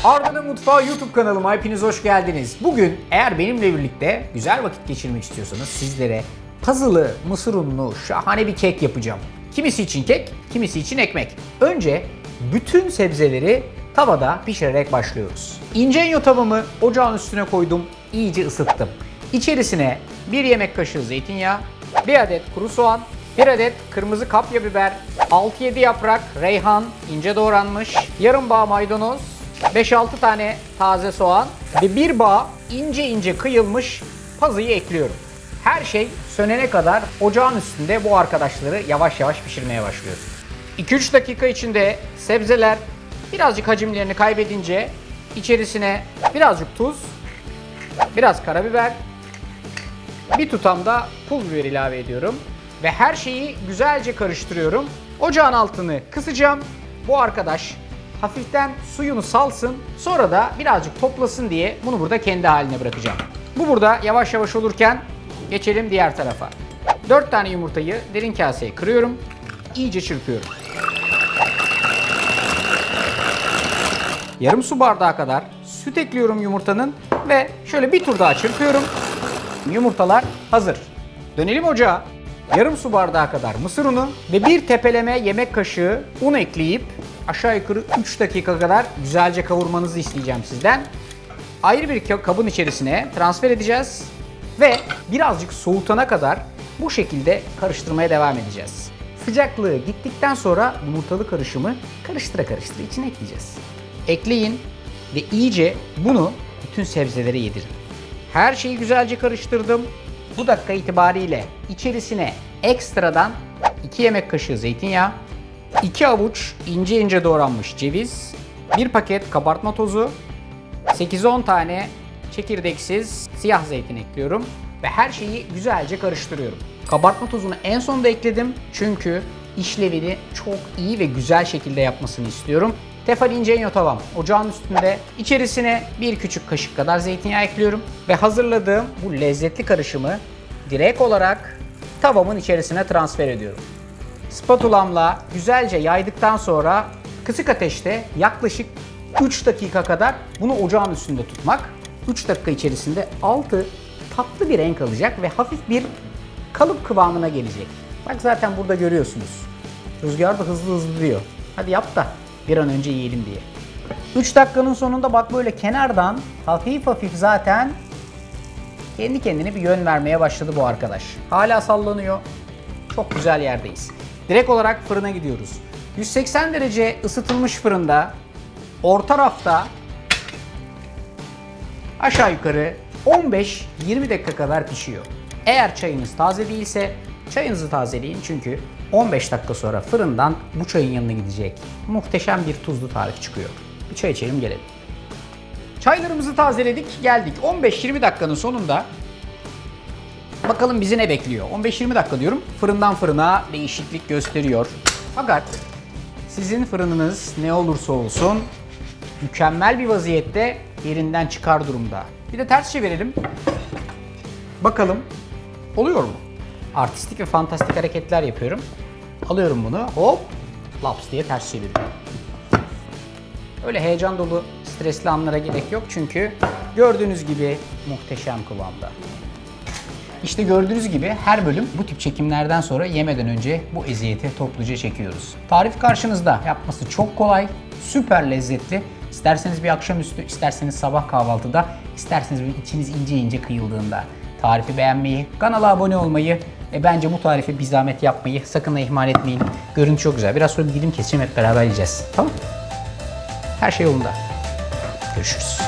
Arda'nın Mutfağı YouTube kanalıma hepiniz hoş geldiniz. Bugün eğer benimle birlikte güzel vakit geçirmek istiyorsanız sizlere puzzle'lı, mısır unlu, şahane bir kek yapacağım. Kimisi için kek, kimisi için ekmek. Önce bütün sebzeleri tavada pişirerek başlıyoruz. İnce tavamı ocağın üstüne koydum, iyice ısıttım. İçerisine 1 yemek kaşığı zeytinyağı, 1 adet kuru soğan, 1 adet kırmızı kapya biber, 6-7 yaprak reyhan ince doğranmış, yarım bağ maydanoz, 5-6 tane taze soğan ve 1 bağ ince ince kıyılmış pazıyı ekliyorum. Her şey sönene kadar ocağın üstünde bu arkadaşları yavaş yavaş pişirmeye başlıyoruz. 2-3 dakika içinde sebzeler birazcık hacimlerini kaybedince içerisine birazcık tuz, biraz karabiber, bir tutam da pul biber ilave ediyorum ve her şeyi güzelce karıştırıyorum. Ocağın altını kısacağım. Bu arkadaş hafiften suyunu salsın, sonra da birazcık toplasın diye bunu burada kendi haline bırakacağım. Bu burada yavaş yavaş olurken geçelim diğer tarafa. 4 tane yumurtayı derin kaseye kırıyorum. İyice çırpıyorum. Yarım su bardağı kadar süt ekliyorum yumurtanın ve şöyle bir tur daha çırpıyorum. Yumurtalar hazır. Dönelim ocağa. Yarım su bardağı kadar mısır unu ve bir tepeleme yemek kaşığı un ekleyip aşağı yukarı 3 dakika kadar güzelce kavurmanızı isteyeceğim sizden. Ayrı bir kabın içerisine transfer edeceğiz ve birazcık soğutana kadar bu şekilde karıştırmaya devam edeceğiz. Sıcaklığı gittikten sonra yumurtalı karışımı karıştıra karıştıra içine ekleyeceğiz. Ekleyin ve iyice bunu bütün sebzelere yedirin. Her şeyi güzelce karıştırdım. Bu dakika itibariyle içerisine ekstradan 2 yemek kaşığı zeytinyağı, 2 avuç ince ince doğranmış ceviz, 1 paket kabartma tozu, 8-10 tane çekirdeksiz siyah zeytin ekliyorum ve her şeyi güzelce karıştırıyorum. Kabartma tozunu en sonda ekledim çünkü işlevini çok iyi ve güzel şekilde yapmasını istiyorum. Tefal ince tavam ocağın üstünde, içerisine bir küçük kaşık kadar zeytinyağı ekliyorum ve hazırladığım bu lezzetli karışımı direkt olarak tavamın içerisine transfer ediyorum. Spatulamla güzelce yaydıktan sonra kısık ateşte yaklaşık 3 dakika kadar bunu ocağın üstünde tutmak. 3 dakika içerisinde altı tatlı bir renk alacak ve hafif bir kalıp kıvamına gelecek. Bak zaten burada görüyorsunuz. Rüzgar da hızlı hızlı diyor. Hadi yap da bir an önce yiyelim diye. 3 dakikanın sonunda bak böyle kenardan hafif hafif zaten kendi kendine bir yön vermeye başladı bu arkadaş. Hala sallanıyor. Çok güzel yerdeyiz. Direkt olarak fırına gidiyoruz. 180 derece ısıtılmış fırında orta rafta aşağı yukarı 15-20 dakika kadar pişiyor. Eğer çayınız taze değilse çayınızı tazeleyin çünkü 15 dakika sonra fırından bu çayın yanına gidecek muhteşem bir tuzlu tarif çıkıyor. Bir çay içelim gelelim. Çaylarımızı tazeledik, geldik. 15-20 dakikanın sonunda bakalım bizi ne bekliyor. 15-20 dakika diyorum. Fırından fırına değişiklik gösteriyor. Fakat sizin fırınınız ne olursa olsun mükemmel bir vaziyette yerinden çıkar durumda. Bir de ters çevirelim. Bakalım oluyor mu? Artistik ve fantastik hareketler yapıyorum. Alıyorum bunu, hop, laps diye ters çeviriyorum. Öyle heyecan dolu, stresli anlara gerek yok çünkü gördüğünüz gibi muhteşem kıvamda. İşte gördüğünüz gibi her bölüm bu tip çekimlerden sonra yemeden önce bu eziyeti topluca çekiyoruz. Tarif karşınızda, yapması çok kolay, süper lezzetli. İsterseniz bir akşamüstü, isterseniz sabah kahvaltıda, isterseniz bir içiniz ince ince kıyıldığında. Tarifi beğenmeyi, kanala abone olmayı ve bence bu tarifi bir zahmet yapmayı sakın ihmal etmeyin. Görüntü çok güzel. Biraz sonra bir dilim keseceğim, hep beraber yiyeceğiz. Tamam? Her şey yolunda. Görüşürüz.